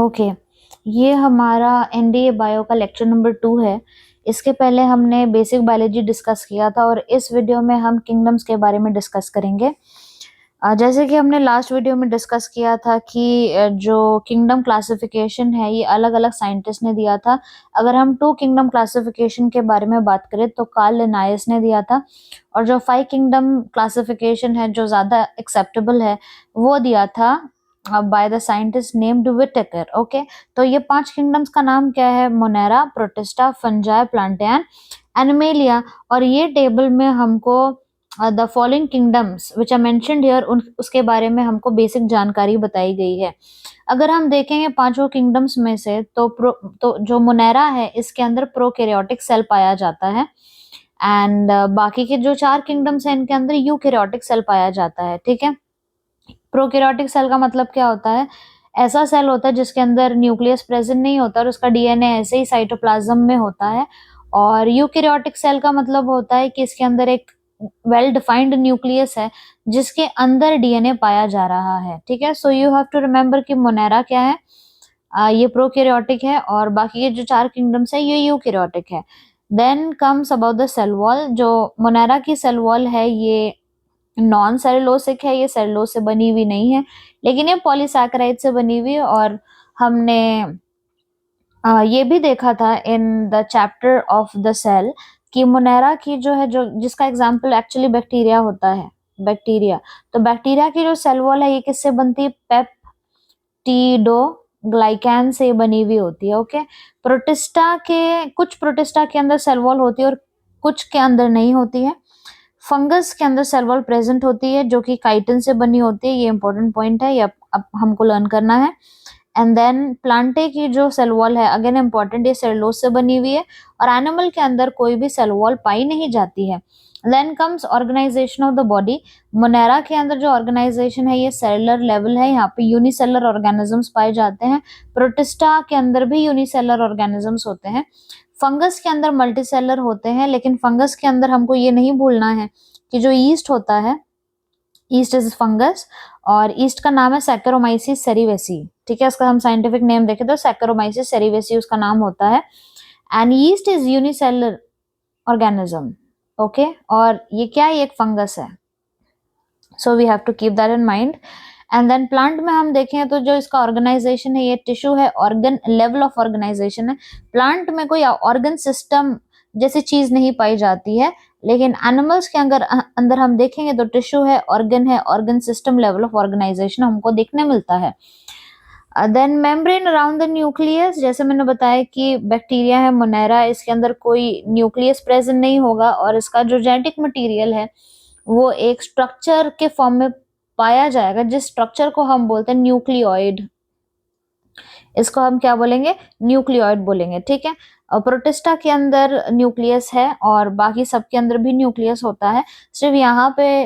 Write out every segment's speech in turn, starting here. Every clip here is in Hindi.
ओके, ये हमारा एनडीए बायो का लेक्चर नंबर 2 है। इसके पहले हमने बेसिक बायोलॉजी डिस्कस किया था और इस वीडियो में हम किंगडम्स के बारे में डिस्कस करेंगे। जैसे कि हमने लास्ट वीडियो में डिस्कस किया था कि जो किंगडम क्लासिफिकेशन है ये अलग-अलग साइंटिस्ट ने दिया था। अगर हम 2 किंगडम क्लासिफिकेशन के बारे में बात करें तो कार्ल लिनायस ने दिया था, और जो 5 किंगडम क्लासिफिकेशन है जो ज़्यादा एक्सेप्टेबल है वो दिया था by the scientist named Whittaker. Okay, तो ये 5 किंगडम्स का नाम क्या है? Monera, protista, fungi, plantae, animalia. और ये टेबल में हमको the following kingdoms which are mentioned here उसके बारे में हमको बेसिक जानकारी बताई गई है। अगर हम देखेंगे पांचों किंगडम्स में से तो जो मोनेरा है इसके अंदर प्रोकैरियोटिक सेल पाया जाता है, एंड बाकी के जो 4 किंगडम्स हैं इनके अंदर यूकैरियोटिक सेल पाया जाता है। ठीक है, प्रोकैरियोटिक सेल का मतलब क्या होता है? ऐसा सेल होता है जिसके अंदर न्यूक्लियस प्रेजेंट नहीं होता और उसका डीएनए ऐसे ही साइटोप्लाज्म में होता है। और यूकैरियोटिक सेल का मतलब होता है कि इसके अंदर एक वेल डिफाइंड न्यूक्लियस है जिसके अंदर डीएनए पाया जा रहा है। ठीक है, so you have to remember कि मोनेरा क्या है, ये प्रोकैरियोटिक है, और बाकी के जो 4 किंगडम्स है ये यूकैरियोटिक है। Then comes about the cell wall. जो मोनेरा की सेल वॉल है ये नॉन सेलुलोसिक है, ये सेलुलोज से बनी हुई नहीं है, लेकिन ये पॉलीसैकेराइड से बनी हुई है। और हमने ये भी देखा था in the chapter of the cell कि मोनेरा की जो है, जो जिसका एग्जांपल एक्चुअली बैक्टीरिया होता है, बैक्टीरिया। तो बैक्टीरिया की जो सेल वॉल है ये किससे बनती है? पेप्टिडोग्लाइकैन से बनी हुई होती है। ओके, कुछ प्रोटिस्टा के अंदर सेल वॉल होती है और कुछ के अंदर नहीं होती है। फंगस के अंदर सेल वॉल प्रेजेंट होती है जो कि काइटिन से बनी होती है। ये इंपॉर्टेंट पॉइंट है, ये अब हमको लर्न करना है। एंड देन प्लांटे की जो सेल वॉल है अगेन इंपॉर्टेंट, ये सेलुलोज से बनी हुई है और एनिमल के अंदर कोई भी सेल वॉल पाई नहीं जाती है। Then comes organisation of the body. Monera के अंदर जो ऑर्गेनाइजेशन है ये सेलुलर लेवल है, यहाँ पे यूनिसेलर ऑर्गेनिजम्स पाए जाते हैं। प्रोटिस्टा के अंदर भी यूनिसेलर ऑर्गेनिजम्स होते हैं। फंगस के अंदर मल्टीसेलर होते हैं, लेकिन फंगस के अंदर हमको ये नहीं भूलना है कि जो ईस्ट होता है, ईस्ट इज फंगस, और ईस्ट का नाम है सैक्रोमाइसिस सेरिवेसी। ठीक है, इसका हम साइंटिफिक नेम देखें तो सैक्रोमाइसिस सेरिवेसी उसका नाम होता है। And yeast is unicellular organism. Okay, और ये क्या है? ये एक फंगस है, so we have to keep that in mind. And then plant में हम देखें तो जो इसका ऑर्गेनाइजेशन है ये टिश्यू है, ऑर्गन लेवल ऑफ ऑर्गेनाइजेशन है। प्लांट में कोई ऑर्गन सिस्टम जैसी चीज नहीं पाई जाती है, लेकिन एनिमल्स के अंदर हम देखेंगे तो टिश्यू है, organ system level of organisation हमको देखने मिलता है। Then membrane around the nucleus, जैसे मैंने बताया कि बैक्टीरिया है मोनेरा, इसके अंदर कोई न्यूक्लियस प्रेजेंट नहीं होगा और इसका जो जेनेटिक मटेरियल है वो एक स्ट्रक्चर के फॉर्म में पाया जाएगा, जिस स्ट्रक्चर को हम बोलते हैं न्यूक्लियोइड। इसको हम क्या बोलेंगे? न्यूक्लियोइड बोलेंगे। ठीक है, और प्रोटिस्टा के अंदर न्यूक्लियस है और बाकी सब के अंदर भी न्यूक्लियस होता है, सिर्फ यहाँ पे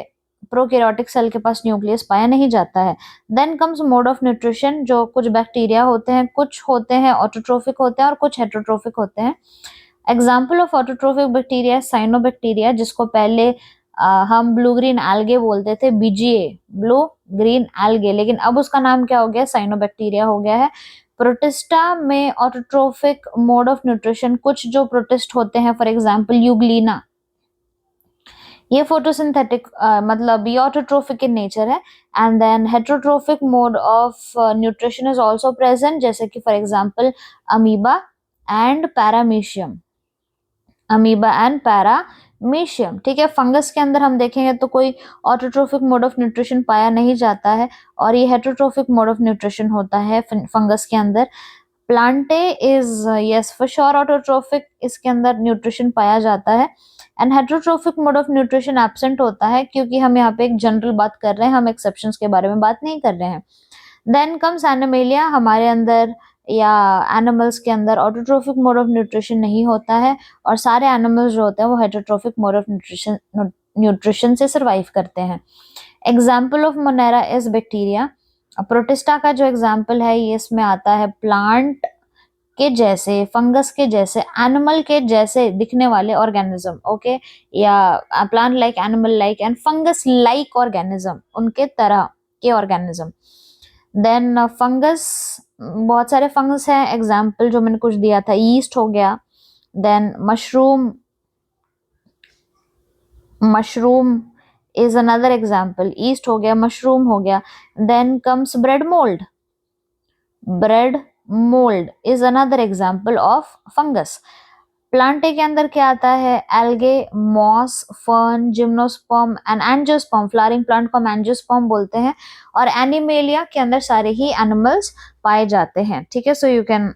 प्रोकैरियोटिक सेल के पास न्यूक्लियस पाया नहीं जाता है। Then comes mode of nutrition. जो कुछ बैक्टीरिया होते हैं, कुछ होते हैं ऑटोट्रोफिक होते हैं और कुछ हेटरोट्रोफिक होते हैं। Example of autotrophic bacteria cyanobacteria, जिसको पहले हम ब्लू ग्रीन एल्गे बोलते थे, बीजीए, ब्लू ग्रीन एल्गे, लेकिन अब उसका नाम क्या हो गया? साइनोबैक्टीरिया हो गया है। प्रोटिस्टा में ऑटोट्रोफिक मोड ऑफ न्यूट्रिशन, कुछ जो प्रोटिस्ट होते हैं, फॉर एग्जांपल यूग्लिना, ये फोटोसिंथेटिक मतलब ये ऑटोट्रोफिक इन नेचर है। And then heterotrophic mode of nutrition is also present, जैसे कि for example amoeba and paramecium, amoeba and paramecium. ठीक है, फंगस के अंदर हम देखेंगे तो कोई ऑटोट्रोफिक मोड ऑफ न्यूट्रिशन पाया नहीं जाता है और ये हेटरोट्रोफिक मोड ऑफ न्यूट्रिशन होता है फंगस के अंदर। Plantae is yes for sure autotrophic, इसके अंदर न्यूट्रिशन पाया जाता है। And heterotrophic mode of nutrition absent होता है, क्योंकि हम यहाँ पे एक जनरल बात कर रहे हैं, हम एक्सेप्शंस के बारे में बात नहीं कर रहे हैं। देन कम्स एनिमेलिया, हमारे अंदर या एनिमल्स के अंदर ऑटोट्रोफिक मोड ऑफ न्यूट्रिशन नहीं होता है और सारे एनिमल्स जो होते हैं वो हेटरोट्रोफिक मोड ऑफ न्यूट्रिशन से सर्वाइव करते हैं। Example of Monera is bacteria. Protista का जो एग्जाम्पल है ये इसमें आता है प्लांट के जैसे, फंगस के जैसे, एनिमल के जैसे दिखने वाले ऑर्गेनिज्म। ओके, या plant like, animal like and fungus like organism, उनके तरह के ऑर्गेनिज्म। देन फंगस, बहुत सारे फंगस हैं, एग्जाम्पल जो मैंने कुछ दिया था, ईस्ट हो गया, then mushroom, mushroom is another example, yeast हो गया, मशरूम हो गया। Then comes bread mould, bread mould is another example of fungus. Plantae के अंदर क्या आता है, algae, moss, fern, gymnosperm and angiosperm, flowering plant को हम एंजियोस्पर्म बोलते हैं। और एनिमेलिया के अंदर सारे ही एनिमल्स पाए जाते हैं, ठीक है। So you can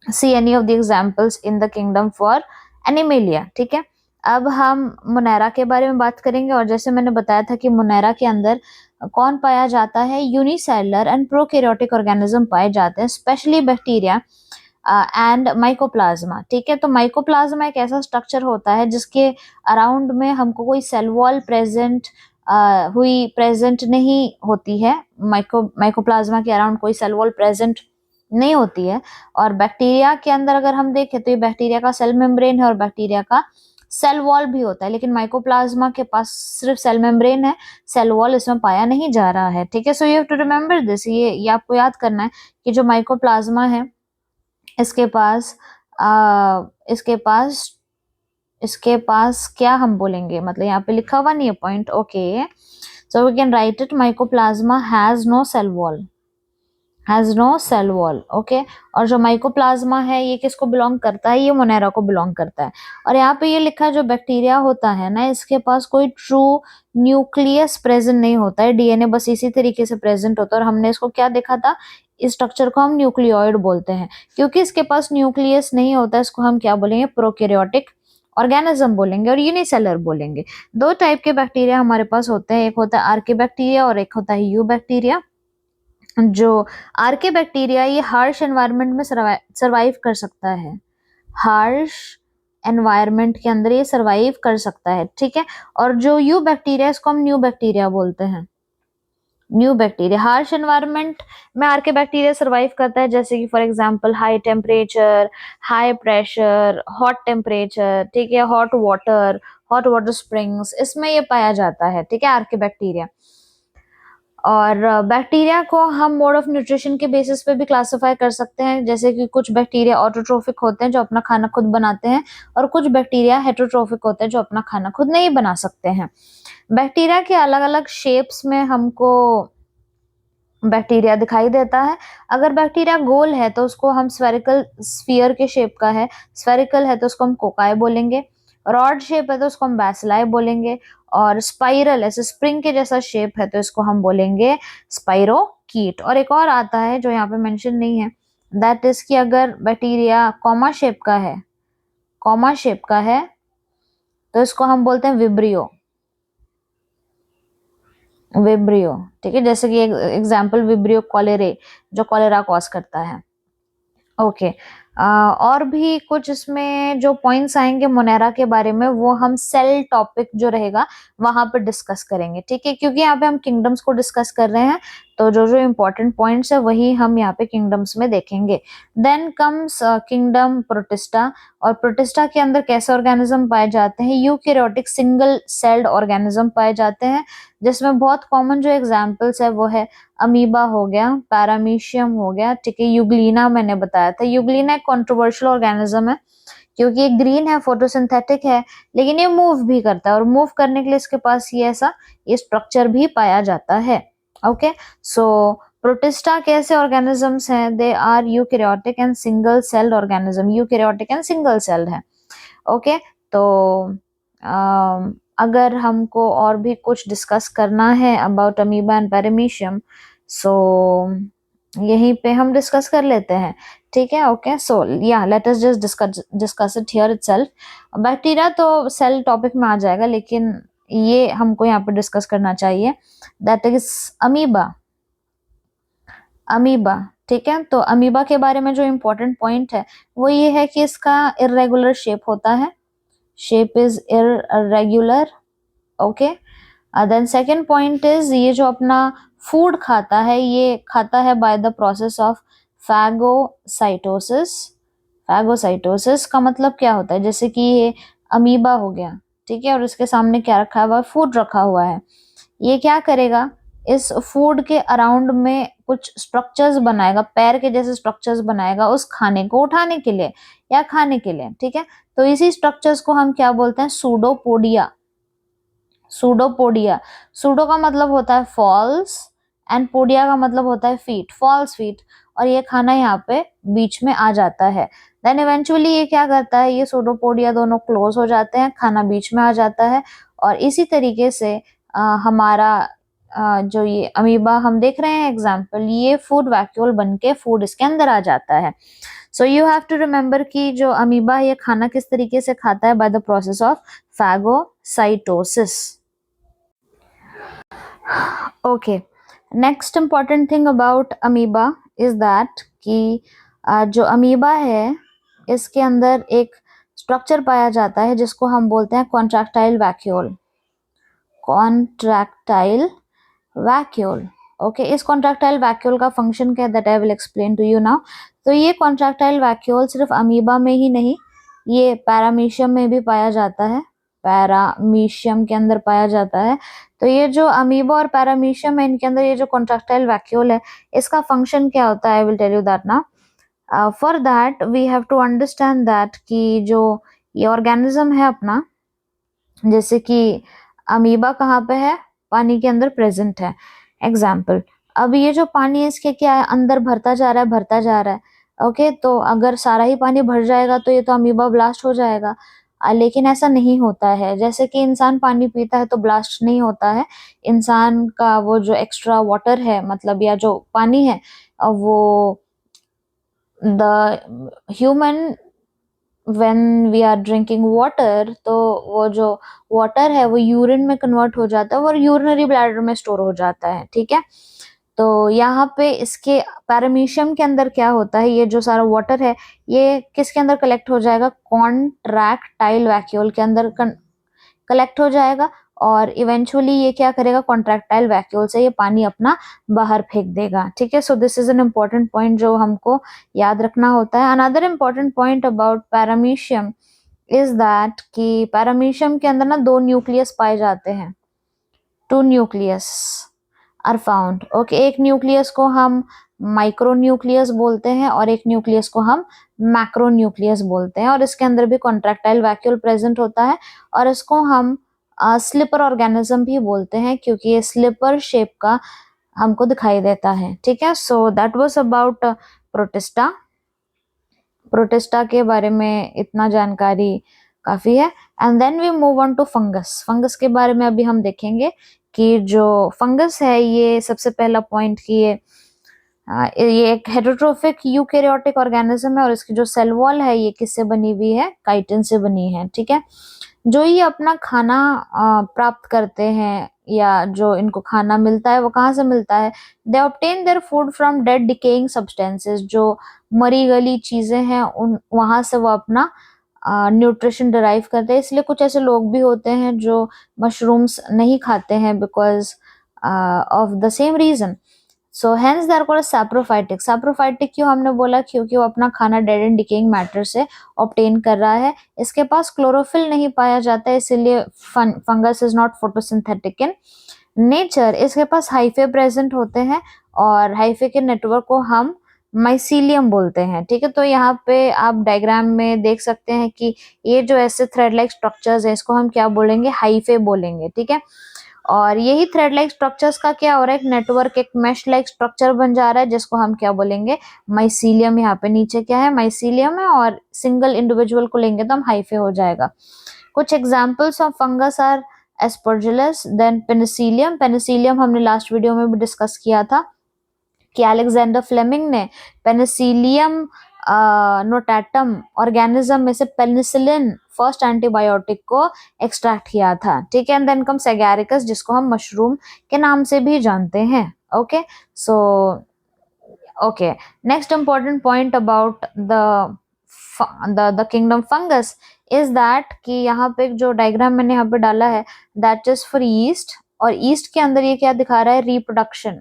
see any of the examples in the kingdom for animalia, ठीक है। अब हम मोनेरा के बारे में बात करेंगे, और जैसे मैंने बताया था कि मोनेरा के अंदर कौन पाया जाता है, यूनिसेलुलर एंड प्रोकैरियोटिक ऑर्गेनिज्म पाए जाते हैं, स्पेशली बैक्टीरिया एंड माइकोप्लाज्मा, ठीक है। तो माइकोप्लाज्मा एक ऐसा स्ट्रक्चर होता है जिसके अराउंड में हमको कोई सेल वॉल प्रेजेंट नहीं होती है, माइकोप्लाज्मा के अराउंड कोई सेल वॉल प्रेजेंट नहीं होती है। और बैक्टीरिया के अंदर अगर हम देखें तो ये बैक्टीरिया का सेल मेम्ब्रेन है और बैक्टीरिया का सेल वॉल भी होता है, लेकिन माइकोप्लाज्मा के पास सिर्फ सेल मेम्ब्रेन है, सेल वॉल इसमें पाया नहीं जा रहा है, ठीक है। So you have to remember this, ये आपको याद करना है कि जो माइकोप्लाज्मा है इसके पास इसके पास इसके पास क्या हम बोलेंगे, मतलब यहाँ पे लिखा हुआ नहीं है point, okay. So we can write it, mycoplasma has no cell wall, has no cell wall, okay. और जो माइकोप्लाज्मा है ये किसको बिलोंग करता है, ये मोनेरा को बिलोंग करता है। और यहाँ पे ये लिखा है जो बैक्टीरिया होता है ना, इसके पास कोई ट्रू न्यूक्लियस प्रेजेंट नहीं होता है, डीएनए बस इसी तरीके से प्रेजेंट होता है। और हमने इसको क्या देखा था, इस स्ट्रक्चर को हम न्यूक्लियोइड बोलते हैं, क्योंकि इसके पास न्यूक्लियस नहीं होता है, इसको हम क्या बोलेंगे, प्रोकैरियोटिक ऑर्गेनिज्म बोलेंगे और यूनिसेलर बोलेंगे। दो टाइप के बैक्टीरिया हमारे पास होते हैं, एक होता है आर्के बैक्टीरिया और एक होता है यू बैक्टीरिया। जो आर्के बैक्टीरिया ये हार्श एनवायरनमेंट में सरवाइव कर सकता है, हार्श एनवायरनमेंट के अंदर ये सरवाइव कर सकता है, ठीक है। और जो यू बैक्टीरिया इसको हम न्यू बैक्टीरिया बोलते हैं, न्यू बैक्टीरिया। हार्श एनवायरनमेंट में आर्के बैक्टीरिया सरवाइव करता है, जैसे कि for example high temperature, high pressure, hot temperature, ठीक है, हॉट वाटर स्प्रिंग्स, इसमें ये पाया जाता है, ठीक है, आर्के बैक्टीरिया। और बैक्टीरिया को हम मोड ऑफ न्यूट्रिशन के बेसिस पे भी क्लासिफाई कर सकते हैं, जैसे कि कुछ बैक्टीरिया ऑटोट्रोफिक होते हैं जो अपना खाना खुद बनाते हैं, और कुछ बैक्टीरिया हेटरोट्रोफिक होते हैं जो अपना खाना खुद नहीं बना सकते हैं। बैक्टीरिया के अलग अलग शेप्स में हमको बैक्टीरिया दिखाई देता है। अगर बैक्टीरिया गोल है तो उसको हम स्फेरिकल, स्फीयर के शेप का है, स्फेरिकल है तो उसको हम कोकाई बोलेंगे, रॉड शेप है तो उसको हम बैसिलाई बोलेंगे, और स्पाइरल ऐसे स्प्रिंग के जैसा शेप है तो इसको हम बोलेंगे स्पाइरोकीट। और एक और आता है जो यहाँ पे मेंशन नहीं है, दैट इज कि अगर बैक्टीरिया कॉमा शेप का है, कॉमा शेप का है तो इसको हम बोलते हैं विब्रियो, विब्रियो, ठीक है। जैसे कि एग्जाम्पल विब्रियो कॉलेरे, जो कॉलेरा कॉज करता है, ओके। और भी कुछ इसमें जो पॉइंट्स आएंगे मोनेरा के बारे में वो हम सेल टॉपिक जो रहेगा वहां पर डिस्कस करेंगे, ठीक है, क्योंकि यहाँ पे हम किंगडम्स को डिस्कस कर रहे हैं, तो जो जो इम्पोर्टेंट पॉइंट्स है वही हम यहाँ पे किंगडम्स में देखेंगे। देन कम्स किंगडम प्रोटिस्टा, और प्रोटिस्टा के अंदर कैसे ऑर्गेनिज्म पाए जाते हैं, यूकैरियोटिक सिंगल सेल्ड ऑर्गेनिज्म पाए जाते हैं, जिसमें बहुत कॉमन जो एग्जाम्पल्स है वो है अमीबा हो गया, पैरामीशियम हो गया, ठीक है, यूग्लिना मैंने बताया था। यूग्लिना एक कंट्रोवर्शियल ऑर्गेनिज्म है क्योंकि ये ग्रीन है, फोटोसिंथेटिक है, लेकिन ये मूव भी करता है, और मूव करने के लिए इसके पास ये स्ट्रक्चर भी पाया जाता है, ओके। सो प्रोटिस्टा कैसे ऑर्गेनिजम्स हैं, they are eukaryotic and single celled organism, eukaryotic and single celled है, ओके। तो अगर हमको और भी कुछ डिस्कस करना है about amoeba and paramecium, so यहीं पे हम डिस्कस कर लेते हैं, ठीक है, ओके। सो या let us just discuss it here itself. Bacteria तो सेल टॉपिक में आ जाएगा, लेकिन ये हमको यहाँ पे डिस्कस करना चाहिए, दैट इज अमीबा, अमीबा, ठीक है। तो अमीबा के बारे में जो इम्पोर्टेंट पॉइंट है वो ये है कि इसका इरेगुलर शेप होता है, shape is irregular, okay. Then second point is ये जो अपना फूड खाता है ये खाता है by the process of phagocytosis. Phagocytosis का मतलब क्या होता है, जैसे कि ये अमीबा हो गया, ठीक है, और इसके सामने क्या रखा हुआ है, फूड रखा हुआ है, ये क्या करेगा, इस फूड के अराउंड में कुछ स्ट्रक्चर्स बनाएगा, पैर के जैसे स्ट्रक्चर्स बनाएगा उस खाने को उठाने के लिए या खाने के लिए, ठीक है। तो इसी स्ट्रक्चर्स को हम क्या बोलते हैं, सूडोपोडिया। सूडोपोडिया, सूडो का मतलब होता है फॉल्स एंड पोडिया का मतलब होता है फीट, फॉल्स फीट, और ये खाना यहाँ पे बीच में आ जाता है। देन इवेंचुअली ये क्या करता है, ये सूडोपोडिया दोनों क्लोज हो जाते हैं, खाना बीच में आ जाता है, और इसी तरीके से हमारा जो ये अमीबा हम देख रहे हैं एग्जाम्पल, ये फूड वैक्यूल बन के फूड इसके अंदर आ जाता है। So you have to remember कि जो अमीबा है ये खाना किस तरीके से खाता है, by the process of phagocytosis. Okay, next important thing about amoeba is that कि जो अमीबा है इसके अंदर एक स्ट्रक्चर पाया जाता है जिसको हम बोलते हैं contractile vacuole. Contractile vacuole, okay. इस कॉन्ट्रैक्टाइल वैक्यूल का फंक्शन क्या है, that I will explain to you now. तो ये कॉन्ट्रैक्टाइल वैक्यूल सिर्फ अमीबा में ही नहीं, ये पैरामीशियम में भी पाया जाता है, पैरामीशियम के अंदर पाया जाता है। तो ये जो अमीबा और पैरामीशियम है इनके अंदर ये जो कॉन्ट्रैक्टाइल वैक्यूल है इसका फंक्शन क्या होता है, I will tell you that ना। For that we have to understand that कि जो ये ऑर्गेनिज्म है अपना, जैसे कि अमीबा कहाँ पे है, पानी के अंदर प्रेजेंट है। एग्जाम्पल, अब ये जो पानी है इसके क्या है, अंदर भरता जा रहा है, भरता जा रहा है, ओके। तो अगर सारा ही पानी भर जाएगा तो ये तो अमीबा ब्लास्ट हो जाएगा, लेकिन ऐसा नहीं होता है। जैसे कि इंसान पानी पीता है तो ब्लास्ट नहीं होता है, इंसान का वो जो एक्स्ट्रा वाटर है मतलब या जो पानी है वो the human when we are drinking water, तो वो जो वाटर है वो यूरिन में कन्वर्ट हो जाता है और यूरिनरी ब्लैडर में स्टोर हो जाता है, ठीक है। तो यहाँ पे इसके पैरामीशियम के अंदर क्या होता है, ये जो सारा वाटर है ये किसके अंदर कलेक्ट हो जाएगा, कॉन्ट्रैक्टाइल वैक्यूल के अंदर कलेक्ट हो जाएगा, और इवेंचुअली ये क्या करेगा, कॉन्ट्रैक्टाइल वैक्यूल से ये पानी अपना बाहर फेंक देगा, ठीक है। So this is an important point जो हमको याद रखना होता है। Another important point about paramecium is that कि पैरामीशियम के अंदर ना दो न्यूक्लियस पाए जाते हैं, two nucleus are found, okay. एक न्यूक्लियस को हम माइक्रो न्यूक्लियस बोलते हैं और एक न्यूक्लियस को हम मैक्रो न्यूक्लियस बोलते हैं, और इसके अंदर भी कॉन्ट्रैक्टाइल वैक्यूल प्रेजेंट होता है, और इसको हम स्लिपर ऑर्गेनिज्म भी बोलते हैं क्योंकि ये स्लिपर शेप का हमको दिखाई देता है, ठीक है। So that was about protista. Protista के बारे में इतना जानकारी काफी है। And then we move on to fungus. Fungus के बारे में अभी हम देखेंगे कि जो फंगस है ये सबसे पहला पॉइंट कि ये एक हेटेरोट्रोफिक यूकैरियोटिक ऑर्गेनिज्म है, और इसकी जो सेल वॉल है ये किससे बनी हुई है, काइटिन से बनी है, ठीक है। जो ये अपना खाना प्राप्त करते हैं या जो इनको खाना मिलता है वो कहाँ से मिलता है, they obtain their food from dead decaying substances, जो मरी गली चीजें हैं उन वहां से वो अपना न्यूट्रिशन डिराइव करते हैं। इसलिए कुछ ऐसे लोग भी होते हैं जो मशरूम्स नहीं खाते हैं because of the same reason. So hence they are called saprophytic. Saprophytic क्यों हमने बोला, क्योंकि वो अपना खाना डेड एंड डिकेइंग मैटर से ऑब्टेन कर रहा है। इसके पास क्लोरोफिल नहीं पाया जाता है, इसीलिए fungus is not photosynthetic in nature. इसके पास हाइफे प्रेजेंट होते हैं, और हाइफे के नेटवर्क को हम माइसीलियम बोलते हैं, ठीक है। तो यहाँ पे आप डायग्राम में देख सकते हैं कि ये जो ऐसे थ्रेड लाइक स्ट्रक्चर्स है इसको हम क्या बोलेंगे, हाइफे बोलेंगे, ठीक है। और यही थ्रेड लाइक स्ट्रक्चर्स का क्या हो रहा है, एक नेटवर्क, एक मेश लाइक स्ट्रक्चर बन जा रहा है जिसको हम क्या बोलेंगे, माइसीलियम। यहाँ पे नीचे क्या है, माइसीलियम है, और सिंगल इंडिविजुअल को लेंगे तो हम हाइफे हो जाएगा। कुछ examples of fungus are aspergillus, then penicillium. Penicillium हमने लास्ट वीडियो में भी डिस्कस किया था कि अलेक्जेंडर फ्लेमिंग ने पेनिसिलियम नोटाटम ऑर्गेनिज्म में से पेनिसिलिन फर्स्ट एंटीबायोटिक को एक्सट्रैक्ट किया था, ठीक है। एंड देन कम्स एगैरिकस जिसको हम मशरूम के नाम से भी जानते हैं, okay. So okay, next important point about the kingdom fungus is that कि यहाँ पे जो डायग्राम मैंने यहाँ पे डाला है दैट इज फॉर ईस्ट, और ईस्ट के अंदर ये क्या दिखा रहा है, रिप्रोडक्शन,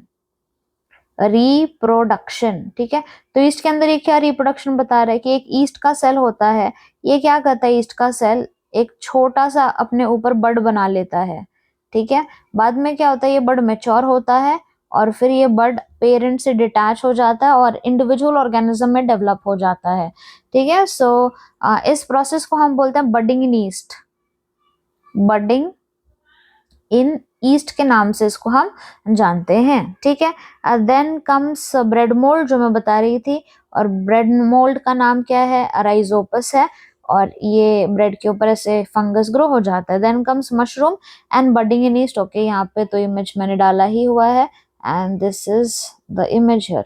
रिप्रोडक्शन, ठीक है। तो ईस्ट के अंदर ये क्या रिप्रोडक्शन बता रहा है कि एक ईस्ट का सेल होता है, ये क्या करता है, ईस्ट का सेल एक छोटा सा अपने ऊपर बड बना लेता है, ठीक है। बाद में क्या होता है, ये बर्ड मैच्योर होता है और फिर ये बर्ड पेरेंट से डिटैच हो जाता है और इंडिविजुअल ऑर्गेनिज्म में डेवलप हो जाता है, ठीक है। सो इस प्रोसेस को हम बोलते हैं budding in east, budding in east के नाम से इसको हम जानते हैं, ठीक है। देन कम्स ब्रेड मोल्ड जो मैं बता रही थी, और ब्रेड मोल्ड का नाम क्या है, राइजोपस है, और ये ब्रेड के ऊपर ऐसे फंगस ग्रो हो जाता है। Then comes mushroom and budding in yeast. Okay, यहाँ पे तो इमेज मैंने डाला ही हुआ है and this is the image here,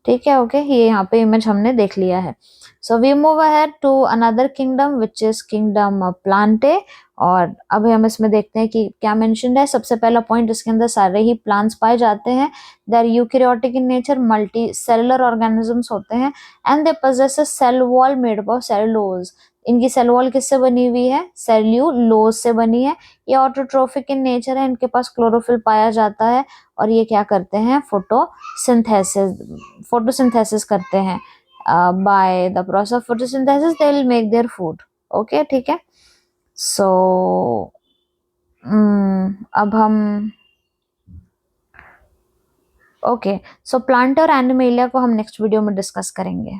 ठीक है। ओके, ये यहाँ पे इमेज हमने देख लिया है। So we move ahead to another kingdom which is kingdom plantae, और अब हम इसमें देखते हैं कि क्या मेंशन्ड है। सबसे पहला पॉइंट, इसके अंदर सारे ही प्लांट्स पाए जाते हैं। They are eukaryotic in nature, multi cellular organisms होते हैं, and they possess a cell wall made up of cellulose. इनकी सेल वॉल किससे बनी हुई है, सेल्यूलोज से बनी है। ये ऑटोट्रोफिक इन नेचर है, इनके पास क्लोरोफिल पाया जाता है, और ये क्या करते हैं, फोटोसिंथेसिस करते हैं। Bye the process of photosynthesis they will make their food. Okay, ठीक है। सो अब हम ओके, सो प्लांट और एनिमेलिया को हम नेक्स्ट वीडियो में डिस्कस करेंगे।